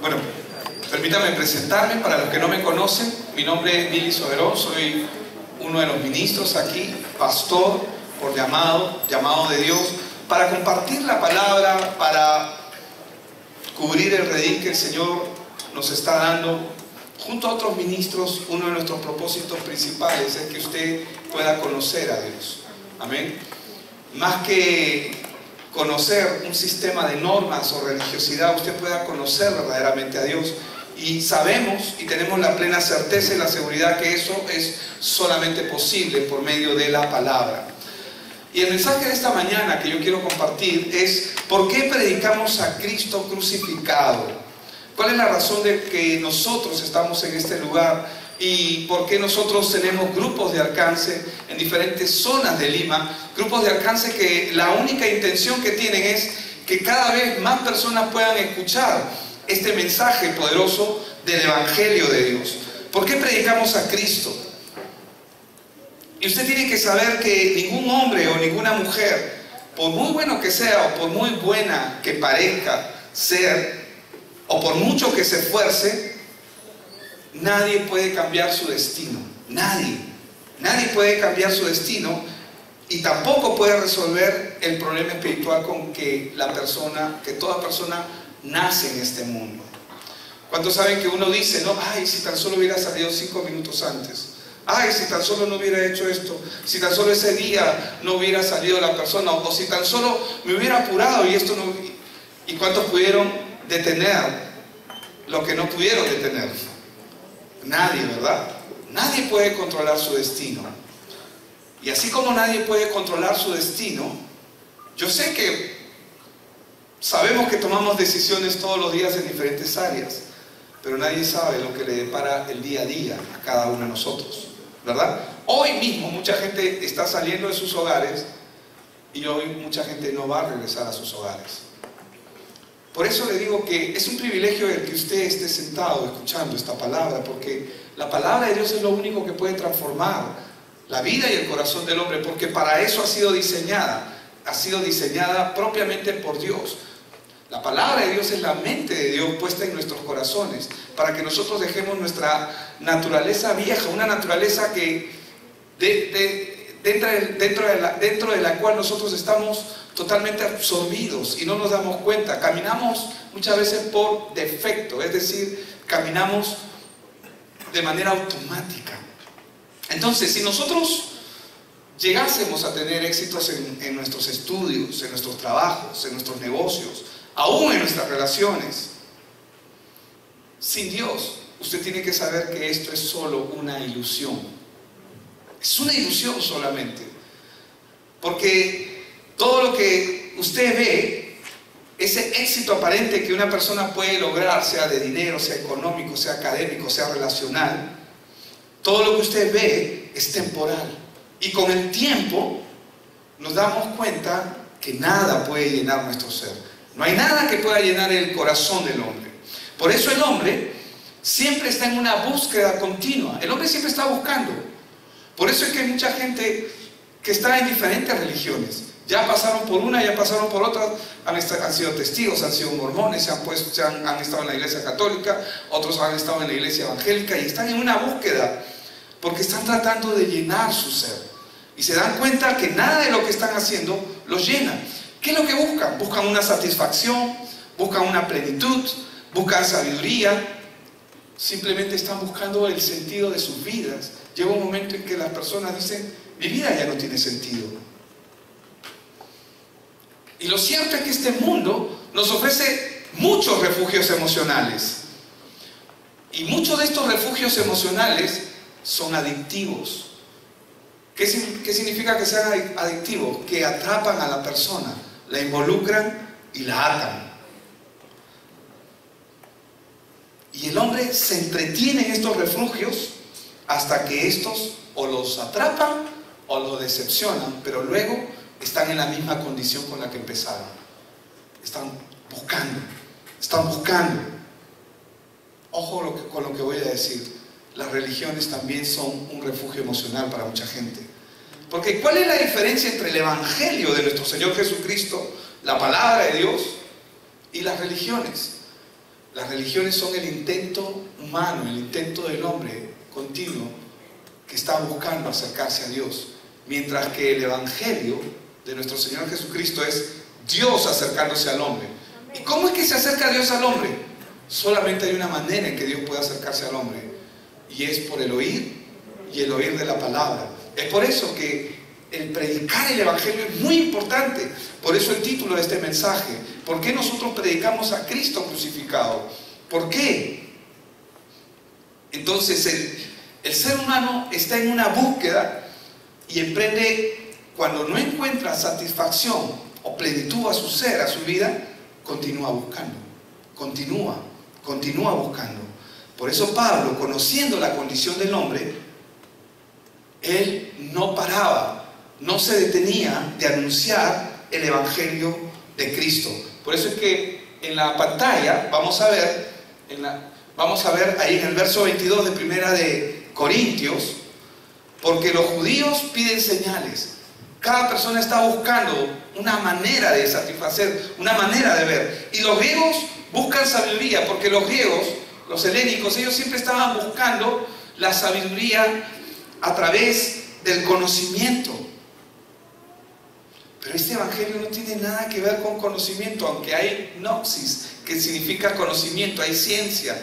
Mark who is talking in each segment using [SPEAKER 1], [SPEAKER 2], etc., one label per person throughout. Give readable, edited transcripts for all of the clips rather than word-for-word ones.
[SPEAKER 1] Bueno, permítame presentarme para los que no me conocen. Mi nombre es Billy Soberón, soy uno de los ministros aquí, pastor por llamado de Dios, para compartir la palabra, para cubrir el redil que el Señor nos está dando. Junto a otros ministros, uno de nuestros propósitos principales es que usted pueda conocer a Dios. Amén. Más que conocer un sistema de normas o religiosidad, usted pueda conocer verdaderamente a Dios. Y sabemos y tenemos la plena certeza y la seguridad que eso es solamente posible por medio de la palabra. Y el mensaje de esta mañana que yo quiero compartir es: ¿por qué predicamos a Cristo crucificado? ¿Cuál es la razón de que nosotros estamos en este lugar? ¿Y por qué nosotros tenemos grupos de alcance en diferentes zonas de Lima? Grupos de alcance que la única intención que tienen es que cada vez más personas puedan escuchar este mensaje poderoso del Evangelio de Dios. ¿Por qué predicamos a Cristo? Y usted tiene que saber que ningún hombre o ninguna mujer, por muy bueno que sea o por muy buena que parezca ser, o por mucho que se esfuerce, nadie puede cambiar su destino. Nadie puede cambiar su destino, y tampoco puede resolver el problema espiritual con que toda persona nace en este mundo. ¿Cuántos saben que uno dice, no, ay, si tan solo hubiera salido 5 minutos antes? Ay, si tan solo no hubiera hecho esto, si tan solo ese día no hubiera salido la persona, o si tan solo me hubiera apurado y esto no... ¿Y cuántos pudieron detener lo que no pudieron detener? Nadie, ¿verdad? Nadie puede controlar su destino. Y así como nadie puede controlar su destino, yo sé que sabemos que tomamos decisiones todos los días en diferentes áreas, pero nadie sabe lo que le depara el día a día a cada uno de nosotros, ¿verdad? Hoy mismo mucha gente está saliendo de sus hogares y hoy mucha gente no va a regresar a sus hogares. Por eso le digo que es un privilegio el que usted esté sentado escuchando esta palabra, porque la palabra de Dios es lo único que puede transformar la vida y el corazón del hombre, porque para eso ha sido diseñada propiamente por Dios. La palabra de Dios es la mente de Dios puesta en nuestros corazones, para que nosotros dejemos nuestra naturaleza vieja, una naturaleza que dentro de la cual nosotros estamos totalmente absorbidos y no nos damos cuenta. Caminamos muchas veces por defecto, es decir, caminamos de manera automática. Entonces, si nosotros llegásemos a tener éxitos en nuestros estudios, en nuestros trabajos, en nuestros negocios, aún en nuestras relaciones, sin Dios, usted tiene que saber que esto es solo una ilusión. Es una ilusión solamente. Porque todo lo que usted ve, ese éxito aparente que una persona puede lograr, sea de dinero, sea económico, sea académico, sea relacional, todo lo que usted ve es temporal. Y con el tiempo nos damos cuenta que nada puede llenar nuestro ser. No hay nada que pueda llenar el corazón del hombre. Por eso el hombre siempre está en una búsqueda continua. El hombre siempre está buscando. Por eso es que hay mucha gente que está en diferentes religiones. Ya pasaron por una, ya pasaron por otra, han sido testigos, han sido mormones, han estado en la iglesia católica, otros han estado en la iglesia evangélica, y están en una búsqueda porque están tratando de llenar su ser. Y se dan cuenta que nada de lo que están haciendo los llena. ¿Qué es lo que buscan? Buscan una satisfacción, buscan una plenitud, buscan sabiduría. Simplemente están buscando el sentido de sus vidas. Llega un momento en que las personas dicen, mi vida ya no tiene sentido. Y lo cierto es que este mundo nos ofrece muchos refugios emocionales. Y muchos de estos refugios emocionales son adictivos. ¿Qué significa que sean adictivos? Que atrapan a la persona, la involucran y la atan. Y el hombre se entretiene en estos refugios hasta que estos o los atrapan o los decepcionan, pero luego están en la misma condición con la que empezaron. Están buscando. Ojo con lo que voy a decir. Las religiones también son un refugio emocional para mucha gente. Porque ¿cuál es la diferencia entre el Evangelio de nuestro Señor Jesucristo, la palabra de Dios, y las religiones? Las religiones son el intento humano, el intento del hombre continuo que está buscando acercarse a Dios, mientras que el Evangelio de nuestro Señor Jesucristo es Dios acercándose al hombre. ¿Y cómo es que se acerca Dios al hombre? Solamente hay una manera en que Dios puede acercarse al hombre, y es por el oír y el oír de la palabra. Es por eso que el predicar el Evangelio es muy importante. Por eso el título de este mensaje: ¿por qué nosotros predicamos a Cristo crucificado? ¿Por qué? Entonces el ser humano está en una búsqueda y emprende, cuando no encuentra satisfacción o plenitud a su ser, a su vida, continúa buscando, continúa buscando. Por eso Pablo, conociendo la condición del hombre, él no paraba, no se detenía de anunciar el Evangelio de Cristo. Por eso es que en la pantalla vamos a ver ahí en el verso 22 de Primera de Corintios: porque los judíos piden señales. Cada persona está buscando una manera de satisfacer, una manera de ver. Y los griegos buscan sabiduría, porque los griegos, los helénicos, ellos siempre estaban buscando la sabiduría a través del conocimiento. Pero este Evangelio no tiene nada que ver con conocimiento, aunque hay gnosis, que significa conocimiento, hay ciencia,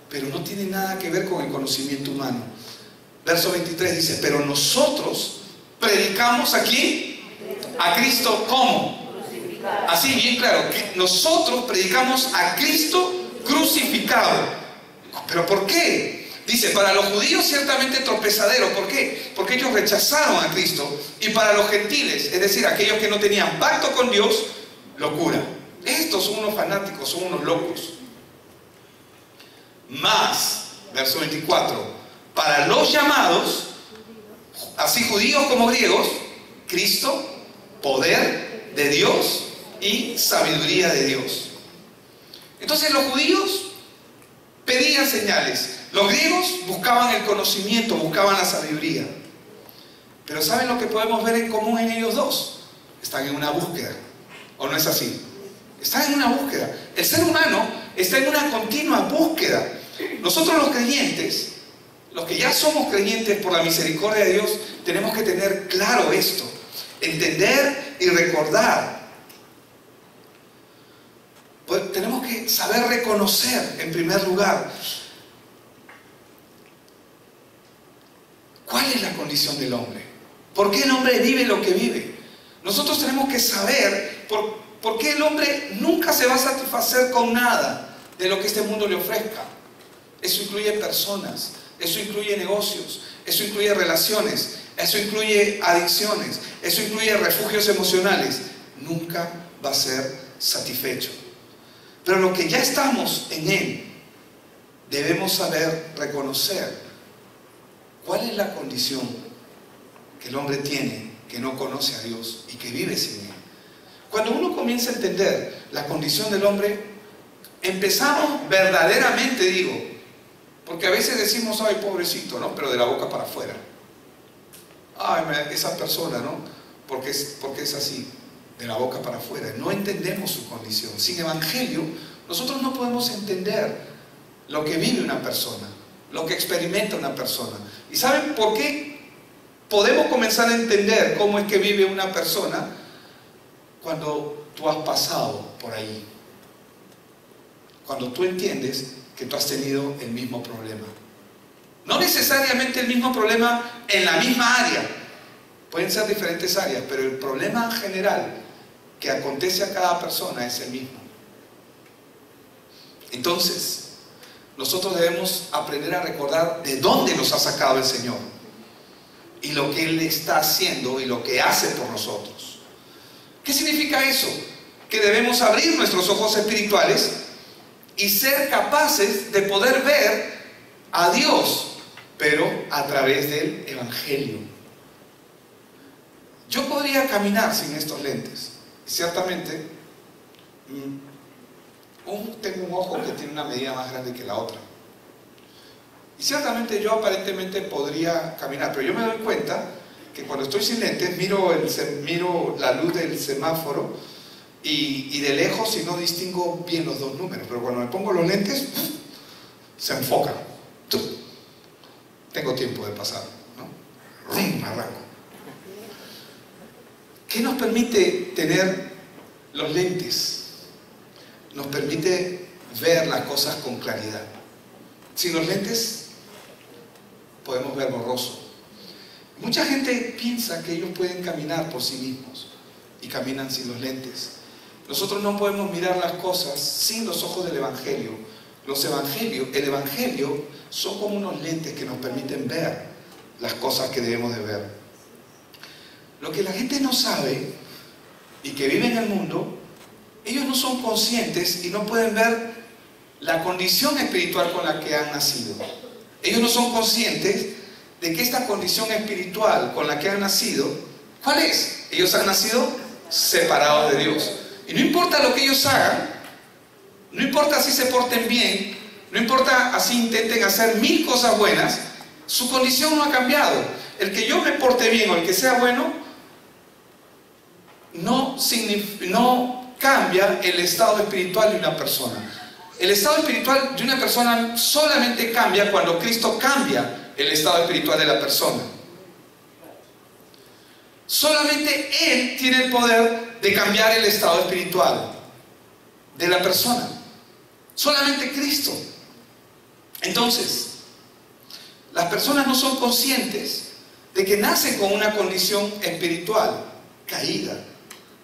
[SPEAKER 1] pero no tiene nada que ver con el conocimiento humano. Verso 23 dice: pero nosotros predicamos aquí a Cristo, ¿cómo? Así, bien claro, que nosotros predicamos a Cristo crucificado. ¿Pero por qué? Dice: para los judíos ciertamente tropezadero. ¿Por qué? Porque ellos rechazaron a Cristo. Y para los gentiles, es decir, aquellos que no tenían pacto con Dios, locura. Estos son unos fanáticos, son unos locos. Más, verso 24, para los llamados, así judíos como griegos, Cristo, poder de Dios y sabiduría de Dios. Entonces los judíos pedían señales, los griegos buscaban el conocimiento, buscaban la sabiduría. Pero ¿saben lo que podemos ver en común en ellos dos? Están en una búsqueda. ¿O no es así? Están en una búsqueda. El ser humano está en una continua búsqueda. Nosotros los creyentes, los que ya somos creyentes por la misericordia de Dios, tenemos que tener claro esto, entender y recordar. Pues tenemos que saber reconocer, en primer lugar, ¿cuál es la condición del hombre? ¿Por qué el hombre vive lo que vive? Nosotros tenemos que saber por qué el hombre nunca se va a satisfacer con nada de lo que este mundo le ofrezca. Eso incluye personas, eso incluye negocios, eso incluye relaciones, eso incluye adicciones, eso incluye refugios emocionales. Nunca va a ser satisfecho. Pero lo que ya estamos en él, debemos saber reconocer cuál es la condición que el hombre tiene, que no conoce a Dios y que vive sin él. Cuando uno comienza a entender la condición del hombre, empezamos verdaderamente, digo, porque a veces decimos: ay, pobrecito, ¿no? Pero de la boca para afuera. Ay, esa persona, ¿no? Porque es así, de la boca para afuera. No entendemos su condición. Sin Evangelio, nosotros no podemos entender lo que vive una persona, lo que experimenta una persona. ¿Y saben por qué podemos comenzar a entender cómo es que vive una persona? Cuando tú has pasado por ahí. Cuando tú entiendes que tú has tenido el mismo problema. No necesariamente el mismo problema en la misma área. Pueden ser diferentes áreas, pero el problema general que acontece a cada persona es el mismo. Entonces, nosotros debemos aprender a recordar de dónde nos ha sacado el Señor y lo que Él está haciendo y lo que hace por nosotros. ¿Qué significa eso? Que debemos abrir nuestros ojos espirituales y ser capaces de poder ver a Dios, pero a través del Evangelio. Yo podría caminar sin estos lentes. Ciertamente, tengo un ojo que tiene una medida más grande que la otra. Y ciertamente yo aparentemente podría caminar, pero yo me doy cuenta que cuando estoy sin lentes miro la luz del semáforo y de lejos si no distingo bien los dos números, pero cuando me pongo los lentes, se enfocan. Tengo tiempo de pasar, ¿no? Arranco. ¿Qué nos permite tener los lentes? Nos permite ver las cosas con claridad. Sin los lentes podemos ver borroso. Mucha gente piensa que ellos pueden caminar por sí mismos y caminan sin los lentes. Nosotros no podemos mirar las cosas sin los ojos del Evangelio. El Evangelio son como unos lentes que nos permiten ver las cosas que debemos de ver. Lo que la gente no sabe y que vive en el mundo, ellos no son conscientes y no pueden ver la condición espiritual con la que han nacido. Ellos no son conscientes de que esta condición espiritual con la que han nacido, ¿cuál es? Ellos han nacido separados de Dios. Y no importa lo que ellos hagan, no importa si se porten bien, no importa así intenten hacer 1000 cosas buenas, su condición no ha cambiado. El que yo me porte bien o el que sea bueno, no cambia el estado espiritual de una persona. El estado espiritual de una persona solamente cambia cuando Cristo cambia el estado espiritual de la persona. Solamente Él tiene el poder de cambiar el estado espiritual de la persona. Solamente Cristo. Entonces, las personas no son conscientes de que nacen con una condición espiritual caída.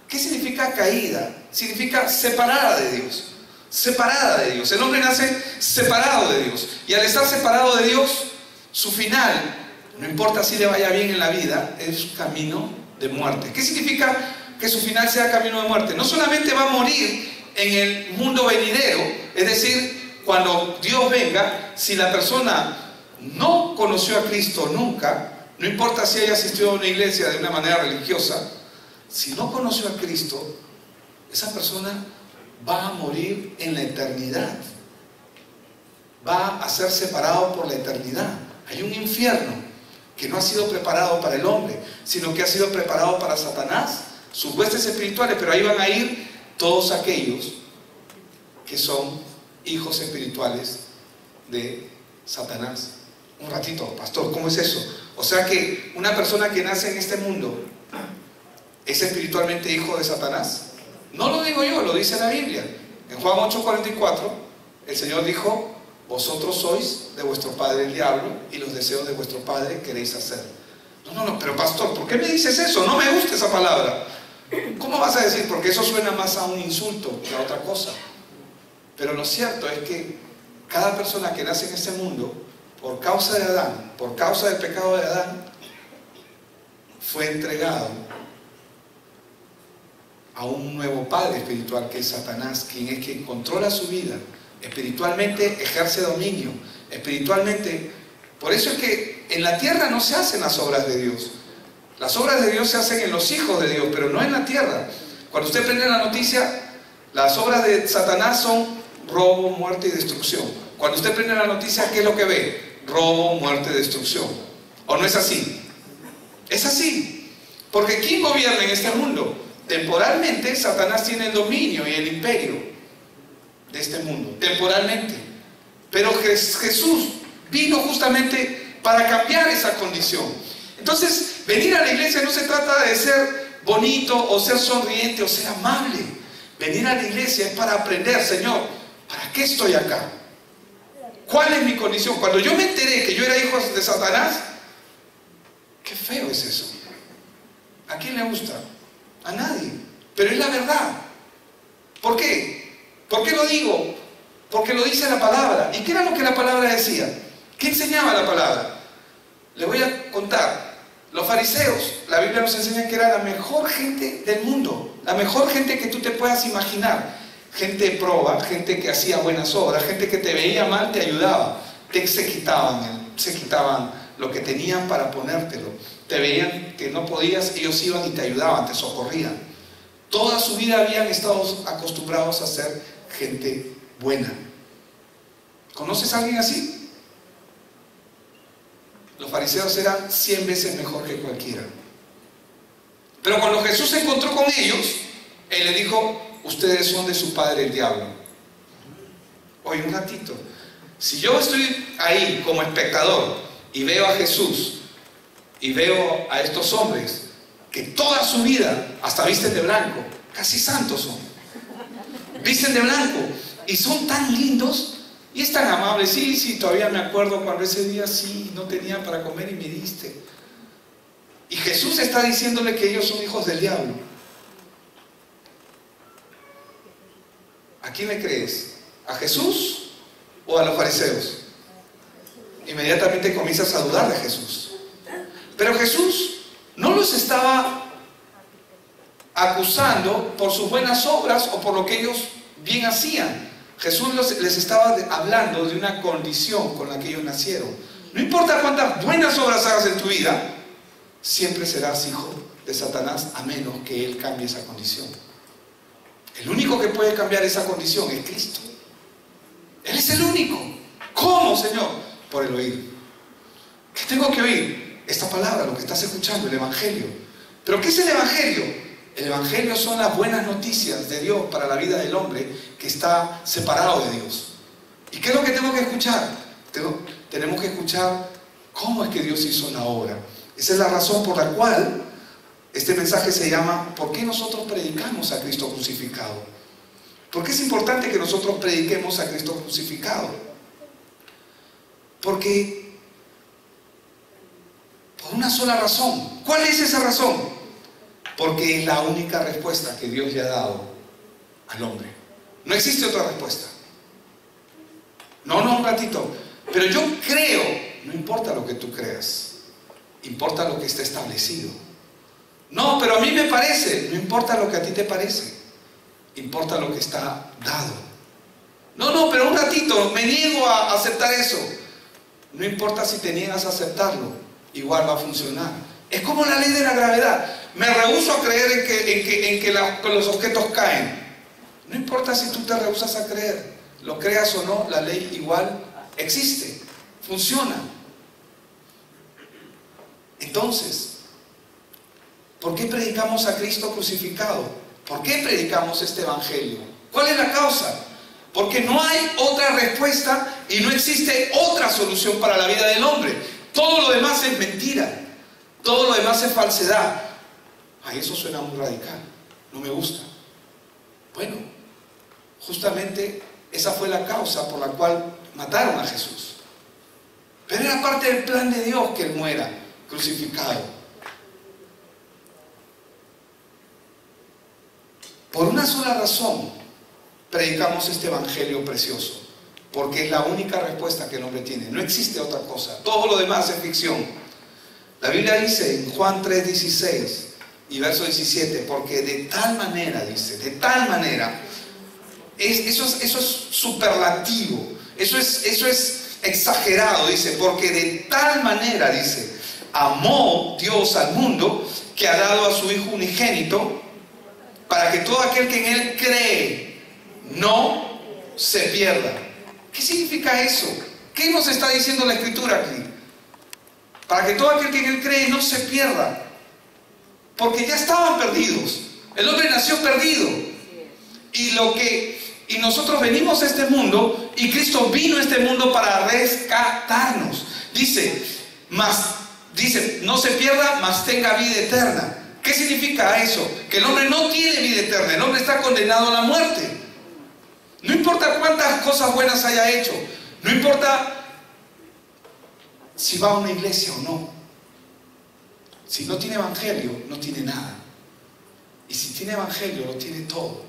[SPEAKER 1] ¿Qué significa caída? Significa separada de Dios. Separada de Dios. El hombre nace separado de Dios. Y al estar separado de Dios, su final, no importa si le vaya bien en la vida, es camino de muerte. ¿Qué significa que su final sea camino de muerte? No solamente va a morir en el mundo venidero, es decir, cuando Dios venga, si la persona no conoció a Cristo nunca, no importa si haya asistido a una iglesia de una manera religiosa, si no conoció a Cristo, esa persona va a morir en la eternidad. Va a ser separado por la eternidad. Hay un infierno que no ha sido preparado para el hombre, sino que ha sido preparado para Satanás, sus huestes espirituales, pero ahí van a ir todos aquellos que son hijos espirituales de Satanás. Un ratito, pastor, ¿cómo es eso? O sea que una persona que nace en este mundo es espiritualmente hijo de Satanás. No lo digo yo, lo dice la Biblia. En Juan 8:44, el Señor dijo: vosotros sois de vuestro padre el diablo, y los deseos de vuestro padre queréis hacer. No, pero pastor, ¿por qué me dices eso? No me gusta esa palabra. ¿Cómo vas a decir? Porque eso suena más a un insulto que a otra cosa. Pero lo cierto es que cada persona que nace en este mundo, por causa de Adán, por causa del pecado de Adán, fue entregado a un nuevo padre espiritual, que es Satanás, quien es quien controla su vida. Espiritualmente ejerce dominio. Espiritualmente, por eso es que en la tierra no se hacen las obras de Dios. Las obras de Dios se hacen en los hijos de Dios, pero no en la tierra. Cuando usted prende la noticia, las obras de Satanás son robo, muerte y destrucción. Cuando usted prende la noticia, ¿qué es lo que ve? Robo, muerte, destrucción. ¿O no es así? Es así. Porque ¿quién gobierna en este mundo? Temporalmente, Satanás tiene el dominio y el imperio de este mundo. Temporalmente. Pero Jesús vino justamente para cambiar esa condición. Entonces, venir a la iglesia no se trata de ser bonito o ser sonriente o ser amable. Venir a la iglesia es para aprender, Señor, ¿para qué estoy acá? ¿Cuál es mi condición? Cuando yo me enteré que yo era hijo de Satanás, qué feo es eso. ¿A quién le gusta? A nadie. Pero es la verdad. ¿Por qué? ¿Por qué lo digo? Porque lo dice la palabra. ¿Y qué era lo que la palabra decía? ¿Qué enseñaba la palabra? Le voy a contar. Los fariseos, la Biblia nos enseña que era la mejor gente del mundo, la mejor gente que tú te puedas imaginar. Gente proba, gente que hacía buenas obras, gente que te veía mal, te ayudaba, se quitaban lo que tenían para ponértelo. Te veían que no podías, ellos iban y te ayudaban, te socorrían. Toda su vida habían estado acostumbrados a ser gente buena. ¿Conoces a alguien así? Los fariseos eran 100 veces mejor que cualquiera. Pero cuando Jesús se encontró con ellos, Él les dijo: ustedes son de su padre el diablo. Oye, un ratito. Si yo estoy ahí como espectador y veo a Jesús y veo a estos hombres que toda su vida hasta visten de blanco, casi santos son, visten de blanco y son tan lindos y es tan amables. Sí, sí, todavía me acuerdo cuando ese día sí no tenía para comer y me diste. Y Jesús está diciéndole que ellos son hijos del diablo. ¿A quién le crees? ¿A Jesús o a los fariseos? Inmediatamente comienzas a dudar de Jesús. Pero Jesús no los estaba acusando por sus buenas obras o por lo que ellos bien hacían. Jesús les estaba hablando de una condición con la que ellos nacieron. No importa cuántas buenas obras hagas en tu vida, siempre serás hijo de Satanás, a menos que Él cambie esa condición. El único que puede cambiar esa condición es Cristo. Él es el único. ¿Cómo, Señor? Por el oír. ¿Qué tengo que oír? Esta palabra, lo que estás escuchando, el Evangelio. ¿Pero qué es el Evangelio? El Evangelio son las buenas noticias de Dios para la vida del hombre que está separado de Dios. ¿Y qué es lo que tengo que escuchar? Tenemos que escuchar cómo es que Dios hizo la obra. Esa es la razón por la cual este mensaje se llama ¿por qué nosotros predicamos a Cristo crucificado? ¿Por qué es importante que nosotros prediquemos a Cristo crucificado? Porque por una sola razón. ¿Cuál es esa razón? Porque es la única respuesta que Dios le ha dado al hombre. No existe otra respuesta. No, un ratito. Pero yo creo, no importa lo que tú creas, importa lo que está establecido. No, pero a mí me parece, no importa lo que a ti te parece, importa lo que está dado. No, pero un ratito, me niego a aceptar eso. No importa si te niegas a aceptarlo, igual va a funcionar. Es como la ley de la gravedad. Me rehúso a creer en que los objetos caen. No importa si tú te rehusas a creer, lo creas o no, la ley igual existe, funciona. Entonces, ¿por qué predicamos a Cristo crucificado? ¿Por qué predicamos este Evangelio? ¿Cuál es la causa? Porque no hay otra respuesta y no existe otra solución para la vida del hombre. Todo lo demás es mentira. Todo lo demás es falsedad. Ay, eso suena muy radical. No me gusta. Bueno, justamente esa fue la causa por la cual mataron a Jesús. Pero era parte del plan de Dios que Él muera crucificado. Por una sola razón predicamos este Evangelio precioso, porque es la única respuesta que el hombre tiene. No existe otra cosa. Todo lo demás es ficción. La Biblia dice en Juan 3:16 y verso 17, porque de tal manera, dice, de tal manera, eso es superlativo, eso es exagerado, dice, porque de tal manera, dice, amó Dios al mundo que ha dado a su Hijo unigénito, para que todo aquel que en Él cree no se pierda. ¿Qué significa eso? ¿Qué nos está diciendo la Escritura aquí? Para que todo aquel que en Él cree no se pierda. Porque ya estaban perdidos. El hombre nació perdido. Y nosotros venimos a este mundo y Cristo vino a este mundo para rescatarnos. Dice, no se pierda, mas tenga vida eterna. ¿Qué significa eso? Que el hombre no tiene vida eterna, el hombre está condenado a la muerte. No importa cuántas cosas buenas haya hecho, no importa si va a una iglesia o no. Si no tiene evangelio, no tiene nada. Y si tiene evangelio, lo tiene todo.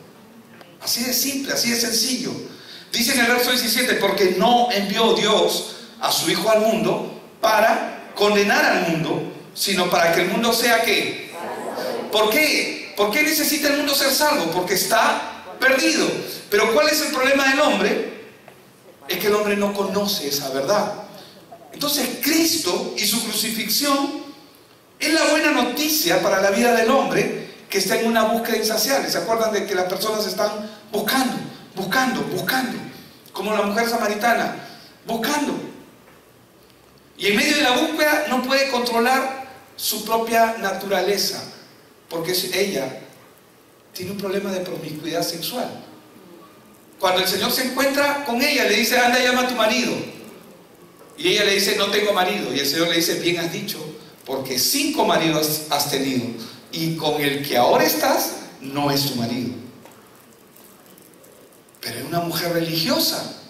[SPEAKER 1] Así de simple, así de sencillo. Dice en el verso 17, porque no envió Dios a su Hijo al mundo para condenar al mundo, sino para que el mundo sea ¿qué? ¿Por qué? ¿Por qué necesita el mundo ser salvo? Porque está perdido. Pero ¿cuál es el problema del hombre? Es que el hombre no conoce esa verdad. Entonces Cristo y su crucifixión es la buena noticia para la vida del hombre que está en una búsqueda insaciable. ¿Se acuerdan de que las personas están buscando? Como la mujer samaritana, buscando. Y en medio de la búsqueda no puede controlar su propia naturaleza, porque ella tiene un problema de promiscuidad sexual. Cuando el Señor se encuentra con ella, le dice, anda, llama a tu marido. Y ella le dice, no tengo marido. Y el Señor le dice, bien has dicho, porque 5 maridos has tenido, y con el que ahora estás no es tu marido. Pero es una mujer religiosa,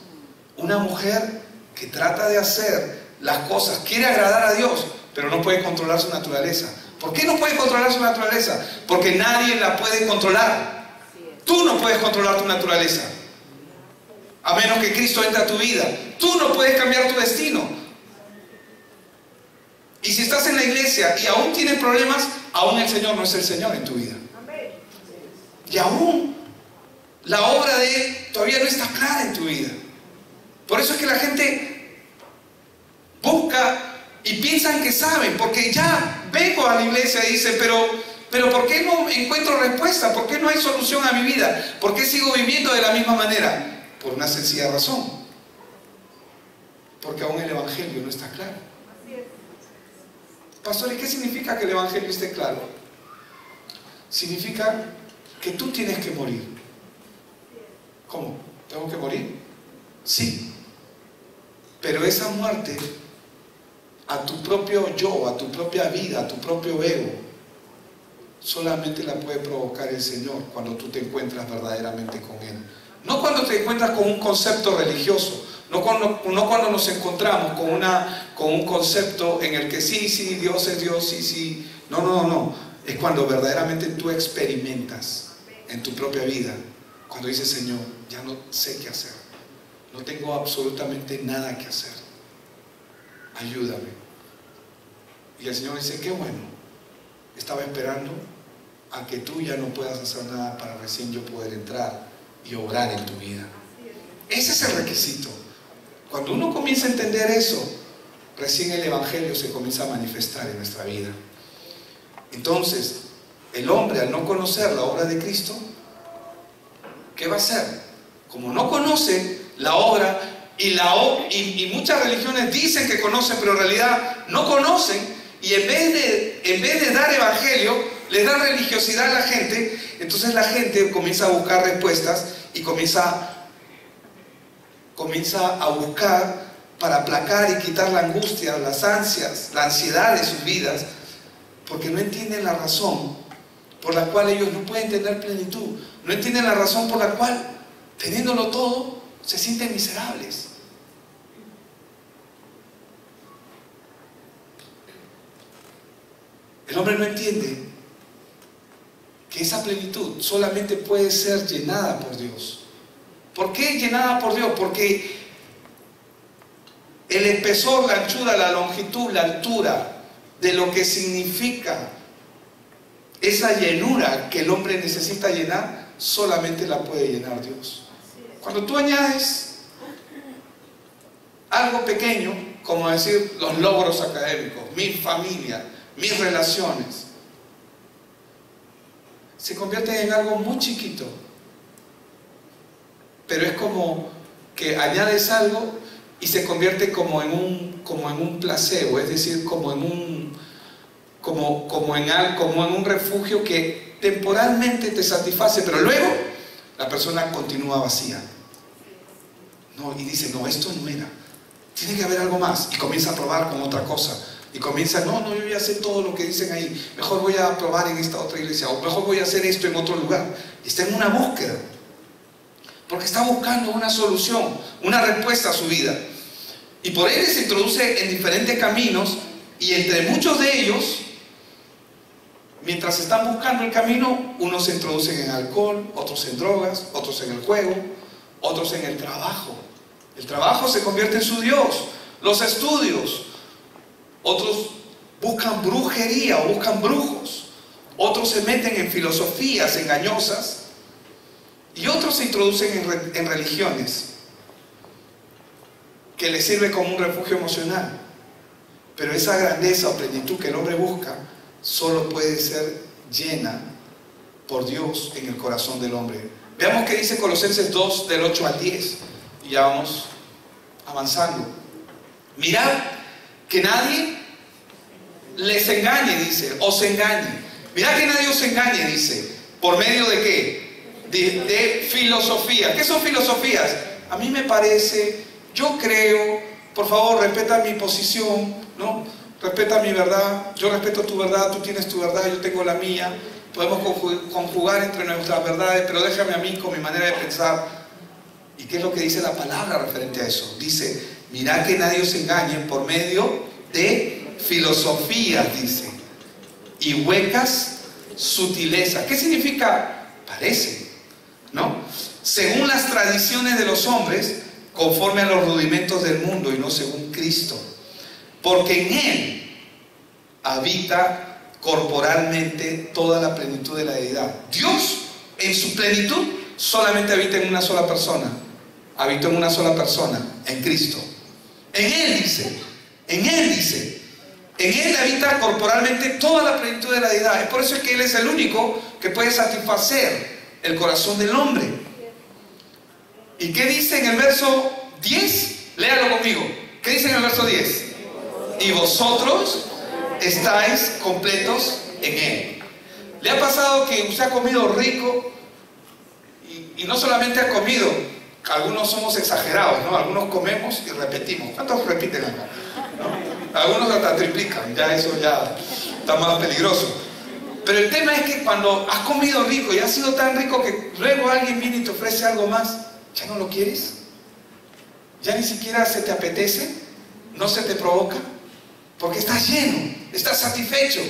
[SPEAKER 1] una mujer que trata de hacer las cosas, quiere agradar a Dios, pero no puede controlar su naturaleza. ¿Por qué no puede controlar su naturaleza? Porque nadie la puede controlar. Tú no puedes controlar tu naturaleza, a menos que Cristo entre a tu vida. Tú no puedes cambiar tu destino. Y si estás en la iglesia y aún tienes problemas, aún el Señor no es el Señor en tu vida. Y aún la obra de Él todavía no está clara en tu vida. Por eso es que la gente busca y piensan que saben, porque ya vengo a la iglesia y dicen, pero ¿por qué no encuentro respuesta? ¿Por qué no hay solución a mi vida? ¿Por qué sigo viviendo de la misma manera? Por una sencilla razón: porque aún el Evangelio no está claro. Pastor, ¿y qué significa que el Evangelio esté claro? Significa que tú tienes que morir. ¿Cómo? ¿Tengo que morir? Sí. Pero esa muerte a tu propio yo, a tu propia vida, a tu propio ego, solamente la puede provocar el Señor cuando tú te encuentras verdaderamente con Él. No cuando te encuentras con un concepto religioso, no cuando nos encontramos con un concepto en el que sí, Dios es Dios, sí. No. Es cuando verdaderamente tú experimentas en tu propia vida, cuando dices, Señor, ya no sé qué hacer, no tengo absolutamente nada que hacer, ayúdame. Y el Señor dice, qué bueno, estaba esperando a que tú ya no puedas hacer nada para recién yo poder entrar y obrar en tu vida. Ese es el requisito. Cuando uno comienza a entender eso, recién el Evangelio se comienza a manifestar en nuestra vida. Entonces, el hombre, al no conocer la obra de Cristo, ¿qué va a hacer? Como no conoce la obra, y muchas religiones dicen que conocen, pero en realidad no conocen, y en vez de dar evangelio, le dan religiosidad a la gente. Entonces la gente comienza a buscar respuestas y comienza a buscar para aplacar y quitar la angustia, las ansias, la ansiedad de sus vidas, porque no entienden la razón por la cual ellos no pueden tener plenitud. No entienden la razón por la cual, teniéndolo todo, se sienten miserables. El hombre no entiende que esa plenitud solamente puede ser llenada por Dios. ¿Por qué llenada por Dios? Porque el espesor, la anchura, la longitud, la altura de lo que significa esa llenura que el hombre necesita llenar, solamente la puede llenar Dios. Cuando tú añades algo pequeño, como decir los logros académicos, mi familia, mis relaciones, se convierte en algo muy chiquito. Pero es como que añades algo y se convierte como en un placebo, es decir, como en un refugio que temporalmente te satisface, pero luego la persona continúa vacía. No, y dice, no, esto no era, tiene que haber algo más, y comienza a probar con otra cosa, y comienza, no, yo ya sé todo lo que dicen ahí, mejor voy a probar en esta otra iglesia, o mejor voy a hacer esto en otro lugar. Y está en una búsqueda, porque está buscando una solución, una respuesta a su vida, y por él se introduce en diferentes caminos, y entre muchos de ellos, mientras están buscando el camino, unos se introducen en alcohol, otros en drogas, otros en el juego, otros en el trabajo. El trabajo se convierte en su Dios, los estudios. Otros buscan brujería o buscan brujos. Otros se meten en filosofías engañosas. Y otros se introducen en religiones que les sirve como un refugio emocional. Pero esa grandeza o plenitud que el hombre busca solo puede ser llena por Dios en el corazón del hombre. Veamos qué dice Colosenses 2, del 8 al 10. Y ya vamos avanzando. Mirad que nadie les engañe, dice, os engañe. Mirad que nadie os engañe, dice, ¿Por medio de qué? De filosofía. ¿Qué son filosofías? A mí me parece, yo creo, por favor, respeta mi posición, ¿no? Respeta mi verdad, yo respeto tu verdad, tú tienes tu verdad, yo tengo la mía. Podemos conjugar entre nuestras verdades, pero déjame a mí con mi manera de pensar. ¿Y qué es lo que dice la palabra referente a eso? Dice, mirad que nadie os engañe por medio de filosofías, dice, y huecas sutilezas. ¿Qué significa? Parece, ¿no? Según las tradiciones de los hombres, conforme a los rudimentos del mundo y no según Cristo. Porque en Él habita corporalmente toda la plenitud de la deidad. Dios, en su plenitud, solamente habita en una sola persona. Habitó en una sola persona, en Cristo. En Él dice, en Él dice, en Él habita corporalmente toda la plenitud de la deidad. Es por eso que Él es el único que puede satisfacer el corazón del hombre. ¿Y qué dice en el verso 10? Léalo conmigo. ¿Qué dice en el verso 10? Y vosotros estáis completos en Él. ¿Le ha pasado que usted ha comido rico? Y no solamente ha comido, algunos somos exagerados, ¿no? Algunos comemos y repetimos. ¿Cuántos repiten acá? ¿No? Algunos hasta triplican, ya eso ya está más peligroso. Pero el tema es que cuando has comido rico y has sido tan rico que luego alguien viene y te ofrece algo más, ¿ya no lo quieres? ¿Ya ni siquiera se te apetece? ¿No se te provoca? Porque estás lleno, estás satisfecho.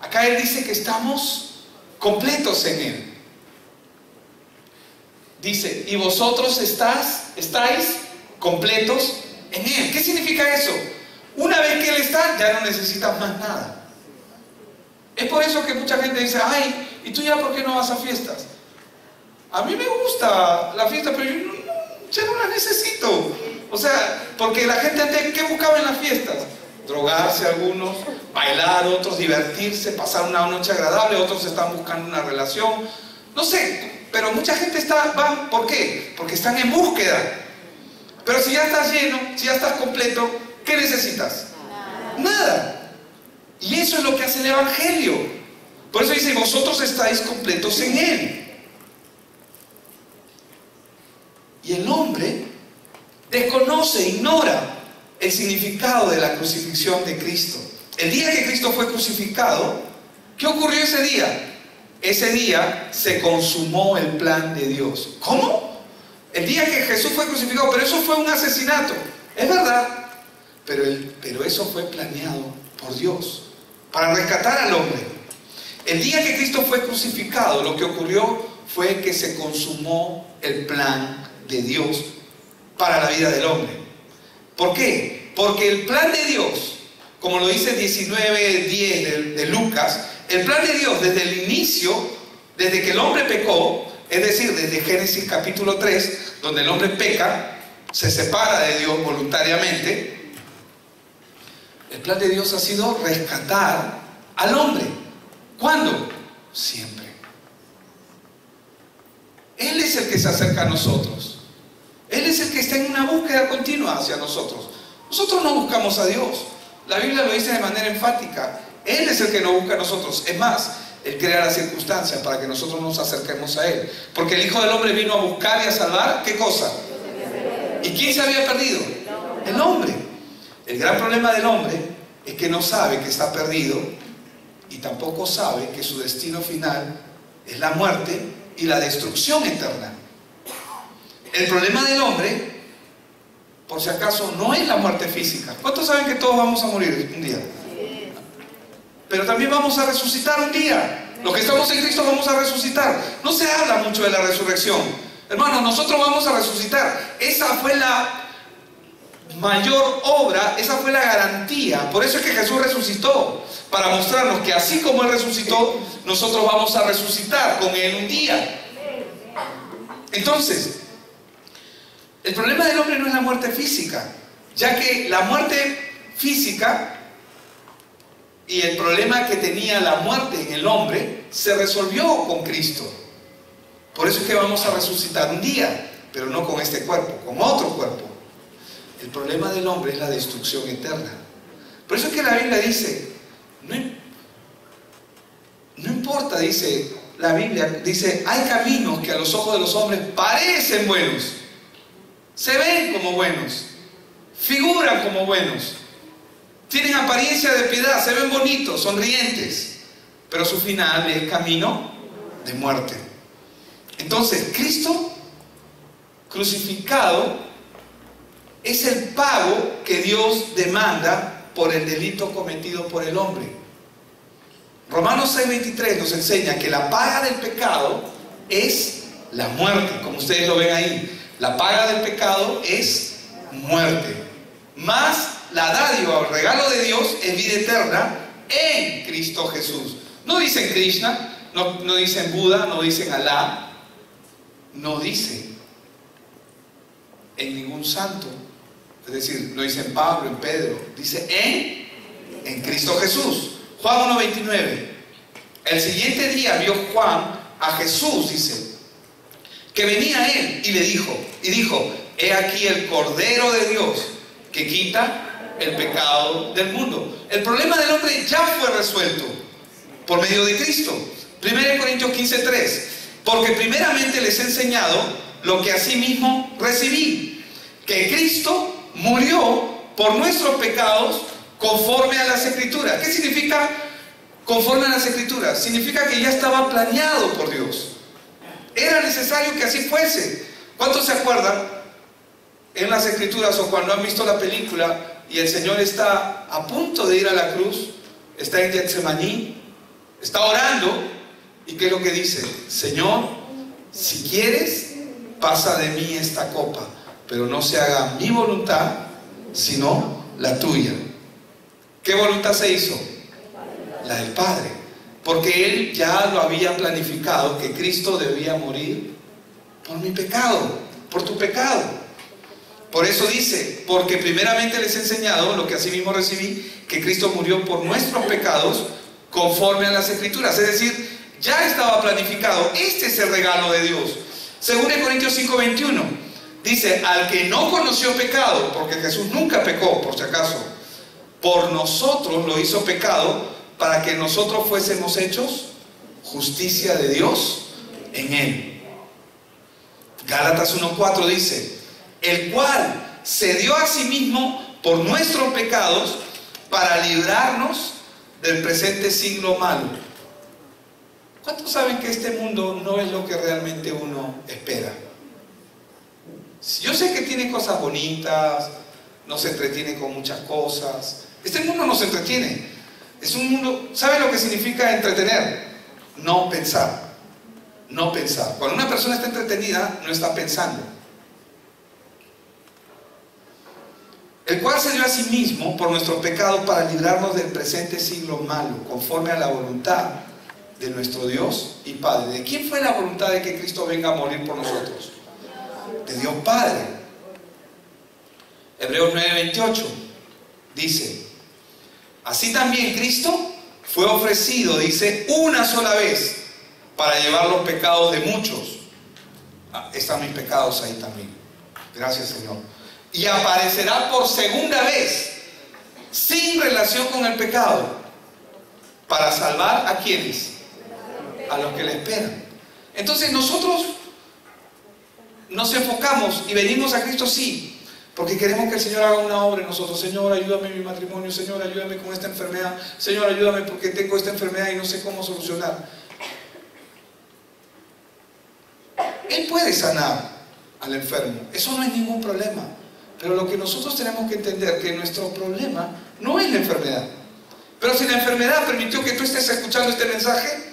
[SPEAKER 1] Acá Él dice que estamos completos en Él. Dice, y vosotros estáis completos en Él. ¿Qué significa eso? Una vez que Él está, ya no necesitas más nada. Es por eso que mucha gente dice, ay, ¿y tú ya por qué no vas a fiestas? A mí me gusta la fiesta, pero yo ya no la necesito. O sea, porque la gente antes, ¿qué buscaba en las fiestas? Drogarse algunos, bailar otros, divertirse, pasar una noche agradable, otros están buscando una relación, no sé, pero mucha gente va, ¿por qué? Porque están en búsqueda. Pero si ya estás lleno, si ya estás completo, ¿qué necesitas? Nada. Y eso es lo que hace el Evangelio. Por eso dice, vosotros estáis completos en Él. Y el hombre desconoce, ignora el significado de la crucifixión de Cristo. El día que Cristo fue crucificado, ¿qué ocurrió ese día? Ese día se consumó el plan de Dios. ¿Cómo? El día que Jesús fue crucificado, pero eso fue un asesinato. Es verdad, pero eso fue planeado por Dios para rescatar al hombre. El día que Cristo fue crucificado, lo que ocurrió fue que se consumó el plan de Dios para la vida del hombre. ¿Por qué? Porque el plan de Dios, como lo dice 19:10 de Lucas, el plan de Dios desde el inicio, desde que el hombre pecó, es decir, desde Génesis capítulo 3, donde el hombre peca, se separa de Dios voluntariamente, el plan de Dios ha sido rescatar al hombre. ¿Cuándo? Siempre. Él es el que se acerca a nosotros. Él es el que está en una búsqueda continua hacia nosotros. Nosotros no buscamos a Dios. La Biblia lo dice de manera enfática. Él es el que nos busca a nosotros. Es más, Él crea las circunstancias para que nosotros nos acerquemos a Él. Porque el Hijo del Hombre vino a buscar y a salvar, ¿qué cosa? ¿Y quién se había perdido? El hombre. El gran problema del hombre es que no sabe que está perdido y tampoco sabe que su destino final es la muerte y la destrucción eterna. El problema del hombre, por si acaso, no es la muerte física. ¿Cuántos saben que todos vamos a morir un día? Pero también vamos a resucitar un día. Los que estamos en Cristo vamos a resucitar. No se habla mucho de la resurrección. Hermanos, nosotros vamos a resucitar. Esa fue la mayor obra, esa fue la garantía. Por eso es que Jesús resucitó, para mostrarnos que así como Él resucitó, nosotros vamos a resucitar con Él un día. Entonces, el problema del hombre no es la muerte física, ya que la muerte física y el problema que tenía la muerte en el hombre se resolvió con Cristo. Por eso es que vamos a resucitar un día, pero no con este cuerpo, con otro cuerpo. El problema del hombre es la destrucción eterna. Por eso es que la Biblia dice, no importa, dice, la Biblia dice, hay caminos que a los ojos de los hombres parecen buenos, se ven como buenos, figuran como buenos, tienen apariencia de piedad, se ven bonitos, sonrientes, pero su final es camino de muerte. Entonces, Cristo crucificado es el pago que Dios demanda por el delito cometido por el hombre. Romanos 6:23 nos enseña que la paga del pecado es la muerte, como ustedes lo ven ahí. La paga del pecado es muerte, más la dádiva o el regalo de Dios es vida eterna en Cristo Jesús. No dicen Krishna, no dicen Buda, no dicen Alá, no dicen en ningún santo, es decir, no dicen Pablo, en Pedro, dice en Cristo Jesús. Juan 1:29. El siguiente día vio Juan a Jesús, dice, que venía a él y le dijo, he aquí el Cordero de Dios que quita el pecado del mundo. El problema del hombre ya fue resuelto por medio de Cristo. 1 Corintios 15:3. Porque primeramente les he enseñado lo que asimismo recibí, que Cristo murió por nuestros pecados conforme a las Escrituras. ¿Qué significa conforme a las Escrituras? Significa que ya estaba planeado por Dios. Era necesario que así fuese. ¿Cuántos se acuerdan en las Escrituras o cuando han visto la película y el Señor está a punto de ir a la cruz, está en Getsemaní, está orando, y qué es lo que dice? Señor, si quieres, pasa de mí esta copa, pero no se haga mi voluntad, sino la tuya. ¿Qué voluntad se hizo? La del Padre, porque Él ya lo había planificado, que Cristo debía morir por mi pecado, por tu pecado. Por eso dice, porque primeramente les he enseñado lo que asimismo recibí, que Cristo murió por nuestros pecados conforme a las Escrituras. Es decir, ya estaba planificado. Este es el regalo de Dios. Según Corintios 5:21 dice, al que no conoció pecado, porque Jesús nunca pecó, por si acaso, por nosotros lo hizo pecado, para que nosotros fuésemos hechos justicia de Dios en Él. Gálatas 1:4 dice, el cual se dio a sí mismo por nuestros pecados para librarnos del presente siglo malo. ¿Cuántos saben que este mundo no es lo que realmente uno espera? Yo sé que tiene cosas bonitas, nos entretiene con muchas cosas. Este mundo nos entretiene. Es un mundo, ¿sabe lo que significa entretener? No pensar. No pensar. Cuando una persona está entretenida, no está pensando. El cual se dio a sí mismo por nuestro pecado para librarnos del presente siglo malo, conforme a la voluntad de nuestro Dios y Padre. ¿De quién fue la voluntad de que Cristo venga a morir por nosotros? De Dios Padre. Hebreos 9:28 dice, así también Cristo fue ofrecido, dice, una sola vez para llevar los pecados de muchos. Están mis pecados ahí también. Gracias, Señor. Y aparecerá por segunda vez, sin relación con el pecado, para salvar a quienes, a los que le esperan. Entonces nosotros nos enfocamos y venimos a Cristo, sí, porque queremos que el Señor haga una obra en nosotros. Señor, ayúdame en mi matrimonio. Señor, ayúdame con esta enfermedad. Señor, ayúdame porque tengo esta enfermedad y no sé cómo solucionar. Él puede sanar al enfermo, eso no es ningún problema. Pero lo que nosotros tenemos que entender es que nuestro problema no es la enfermedad. Pero si la enfermedad permitió que tú estés escuchando este mensaje,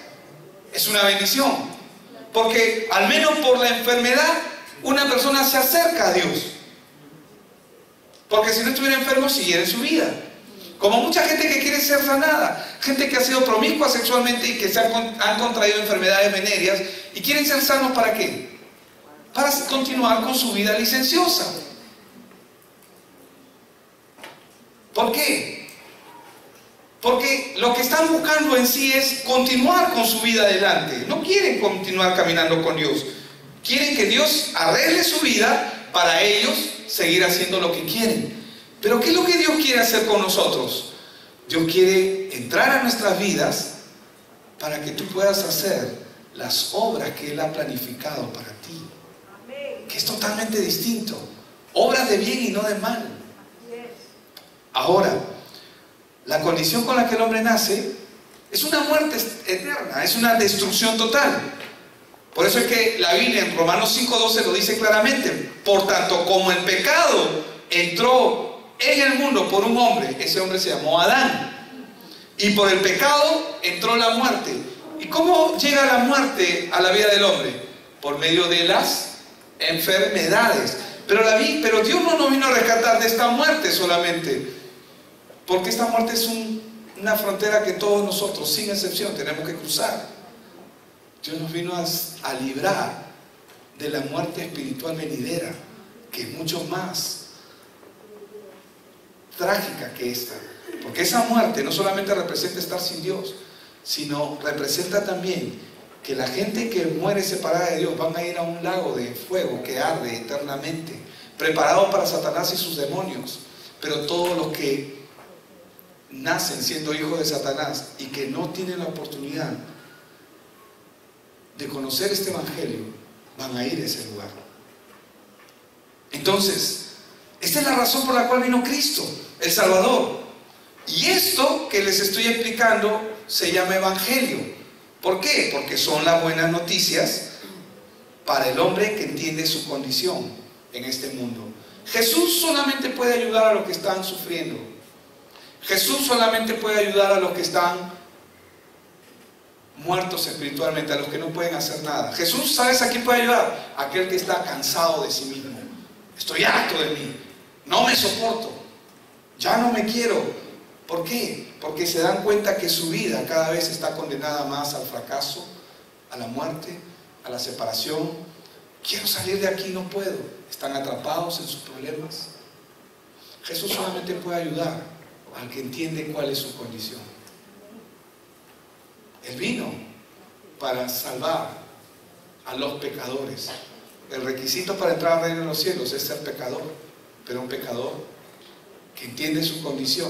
[SPEAKER 1] es una bendición. Porque al menos por la enfermedad, una persona se acerca a Dios. Porque si no estuviera enfermo, siguiera en su vida. Como mucha gente que quiere ser sanada, gente que ha sido promiscua sexualmente y que han contraído enfermedades venéreas y quieren ser sanos, ¿para qué? Para continuar con su vida licenciosa. ¿Por qué? Porque lo que están buscando en sí es continuar con su vida adelante. No quieren continuar caminando con Dios. Quieren que Dios arregle su vida para ellos seguir haciendo lo que quieren. Pero ¿qué es lo que Dios quiere hacer con nosotros? Dios quiere entrar a nuestras vidas para que tú puedas hacer las obras que Él ha planificado para ti, que es totalmente distinto. Obras de bien y no de mal. Ahora, la condición con la que el hombre nace es una muerte eterna, es una destrucción total. Por eso es que la Biblia en Romanos 5:12 lo dice claramente. Por tanto, como el pecado entró en el mundo por un hombre, ese hombre se llamó Adán, y por el pecado entró la muerte. ¿Y cómo llega la muerte a la vida del hombre? Por medio de las enfermedades. Pero Dios no nos vino a rescatar de esta muerte solamente, porque esta muerte es una frontera que todos nosotros, sin excepción, tenemos que cruzar. Dios nos vino a librar de la muerte espiritual venidera, que es mucho más trágica que esta. Porque esa muerte no solamente representa estar sin Dios, sino representa también que la gente que muere separada de Dios van a ir a un lago de fuego que arde eternamente, preparado para Satanás y sus demonios. Pero todos los que nacen siendo hijos de Satanás y que no tienen la oportunidad de conocer este evangelio, van a ir a ese lugar. Entonces, esta es la razón por la cual vino Cristo, el Salvador. Y esto que les estoy explicando se llama evangelio. ¿Por qué? Porque son las buenas noticias para el hombre que entiende su condición en este mundo. Jesús solamente puede ayudar a los que están sufriendo. Jesús solamente puede ayudar a los que están muertos espiritualmente, a los que no pueden hacer nada. Jesús, ¿sabes a quién puede ayudar? A aquel que está cansado de sí mismo. Estoy harto de mí, no me soporto, ya no me quiero. ¿Por qué? Porque se dan cuenta que su vida cada vez está condenada más al fracaso, a la muerte, a la separación. Quiero salir de aquí, no puedo. Están atrapados en sus problemas. Jesús solamente puede ayudar al que entiende cuál es su condición. Él vino para salvar a los pecadores. El requisito para entrar al reino de los cielos es ser pecador, pero un pecador que entiende su condición,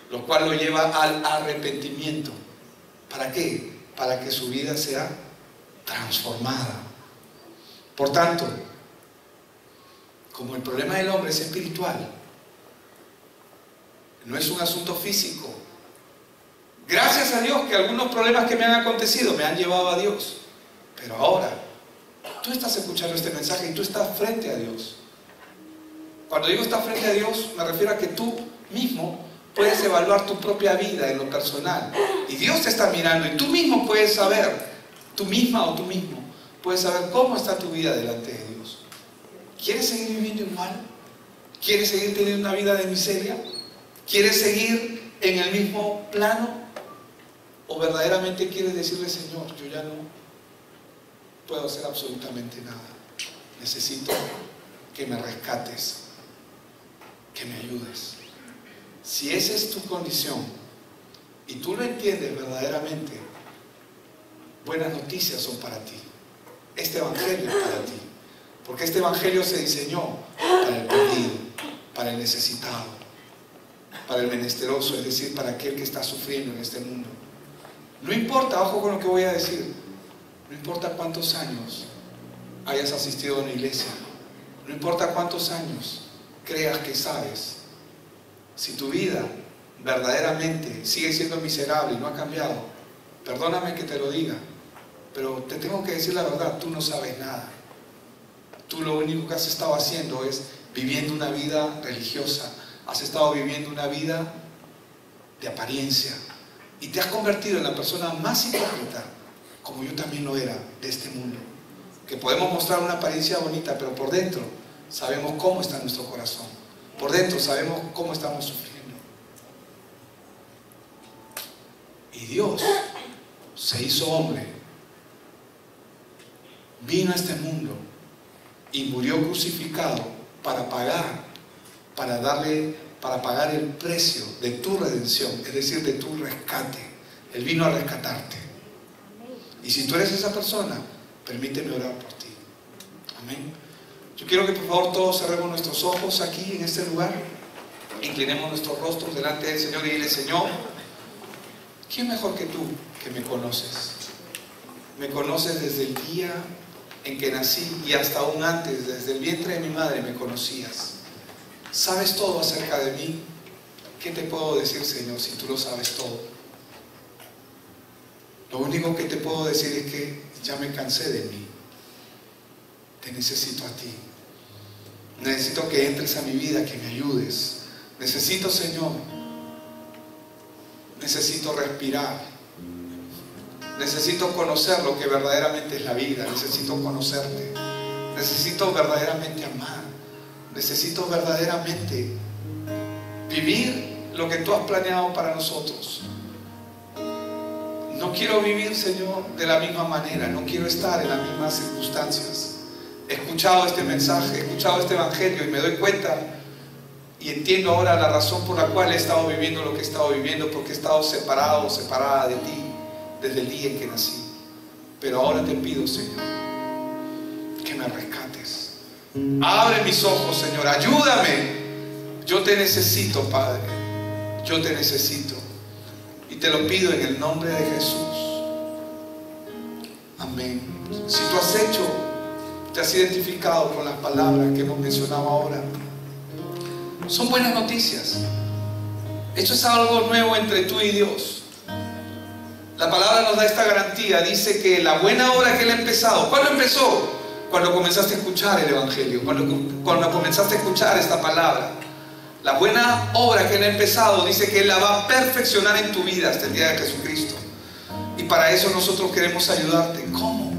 [SPEAKER 1] lo cual lo lleva al arrepentimiento. ¿Para qué? Para que su vida sea transformada. Por tanto, como el problema del hombre es espiritual, no es un asunto físico. Gracias a Dios que algunos problemas que me han acontecido me han llevado a Dios. Pero ahora, tú estás escuchando este mensaje y tú estás frente a Dios. Cuando digo estás frente a Dios, me refiero a que tú mismo puedes evaluar tu propia vida en lo personal. Y Dios te está mirando y tú mismo puedes saber, tú misma o tú mismo, puedes saber cómo está tu vida delante de Dios. ¿Quieres seguir viviendo igual? ¿Quieres seguir teniendo una vida de miseria? ¿Quieres seguir en el mismo plano? ¿O verdaderamente quieres decirle, Señor, yo ya no puedo hacer absolutamente nada? Necesito que me rescates, que me ayudes. Si esa es tu condición y tú lo entiendes verdaderamente, buenas noticias son para ti. Este evangelio es para ti, porque este evangelio se diseñó para el perdido, para el necesitado, para el menesteroso, es decir, para aquel que está sufriendo en este mundo. No importa, ojo con lo que voy a decir, no importa cuántos años hayas asistido a una iglesia, no importa cuántos años creas que sabes, si tu vida verdaderamente sigue siendo miserable y no ha cambiado, perdóname que te lo diga, pero te tengo que decir la verdad, tú no sabes nada. Tú lo único que has estado haciendo es viviendo una vida religiosa, has estado viviendo una vida de apariencia y te has convertido en la persona más hipócrita, como yo también lo era, de este mundo, que podemos mostrar una apariencia bonita, pero por dentro sabemos cómo está nuestro corazón, por dentro sabemos cómo estamos sufriendo. Y Dios se hizo hombre, vino a este mundo y murió crucificado para pagar el precio de tu redención, es decir, de tu rescate. Él vino a rescatarte. Y si tú eres esa persona, permíteme orar por ti. Amén. Yo quiero que por favor todos cerremos nuestros ojos aquí en este lugar, inclinemos nuestros rostros delante del Señor y dile: Señor, ¿quién mejor que tú que me conoces? Me conoces desde el día en que nací y hasta aún antes, desde el vientre de mi madre me conocías. ¿Sabes todo acerca de mí? ¿Qué te puedo decir, Señor, si tú lo sabes todo? Lo único que te puedo decir es que ya me cansé de mí. Te necesito a ti. Necesito que entres a mi vida, que me ayudes. Necesito, Señor, necesito respirar. Necesito conocer lo que verdaderamente es la vida. Necesito conocerte. Necesito verdaderamente amar. Necesito verdaderamente vivir lo que tú has planeado para nosotros. No quiero vivir, Señor, de la misma manera. No quiero estar en las mismas circunstancias. He escuchado este mensaje, he escuchado este evangelio y me doy cuenta y entiendo ahora la razón por la cual he estado viviendo lo que he estado viviendo, porque he estado separado o separada de ti desde el día en que nací. Pero ahora te pido, Señor, que me rescates. Abre mis ojos, Señor, ayúdame. Yo te necesito, Padre. Yo te necesito. Y te lo pido en el nombre de Jesús. Amén. Si tú has hecho, te has identificado con las palabras que hemos mencionado ahora, son buenas noticias. Esto es algo nuevo entre tú y Dios. La palabra nos da esta garantía. Dice que la buena obra que Él ha empezado. ¿Cuándo empezó? Cuando comenzaste a escuchar el evangelio, cuando comenzaste a escuchar esta palabra. La buena obra que Él ha empezado, dice que Él la va a perfeccionar en tu vida hasta el día de Jesucristo. Y para eso nosotros queremos ayudarte. ¿Cómo?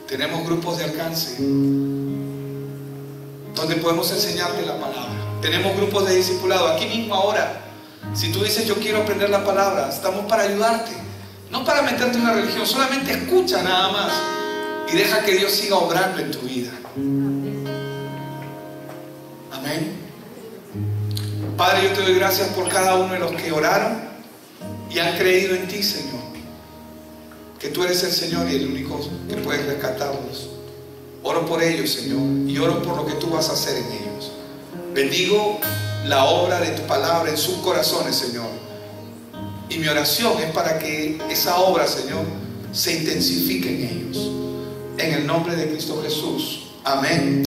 [SPEAKER 1] Tenemos grupos de alcance donde podemos enseñarte la palabra. Tenemos grupos de discipulado aquí mismo ahora. Si tú dices yo quiero aprender la palabra, estamos para ayudarte, no para meterte en una religión. Solamente escucha nada más y deja que Dios siga obrando en tu vida. Amén. Padre, yo te doy gracias por cada uno de los que oraron y han creído en ti, Señor, que tú eres el Señor y el único que puedes rescatarlos. Oro por ellos, Señor, y oro por lo que tú vas a hacer en ellos. Bendigo la obra de tu palabra en sus corazones, Señor, y mi oración es para que esa obra, Señor, se intensifique en ellos, en el nombre de Cristo Jesús. Amén.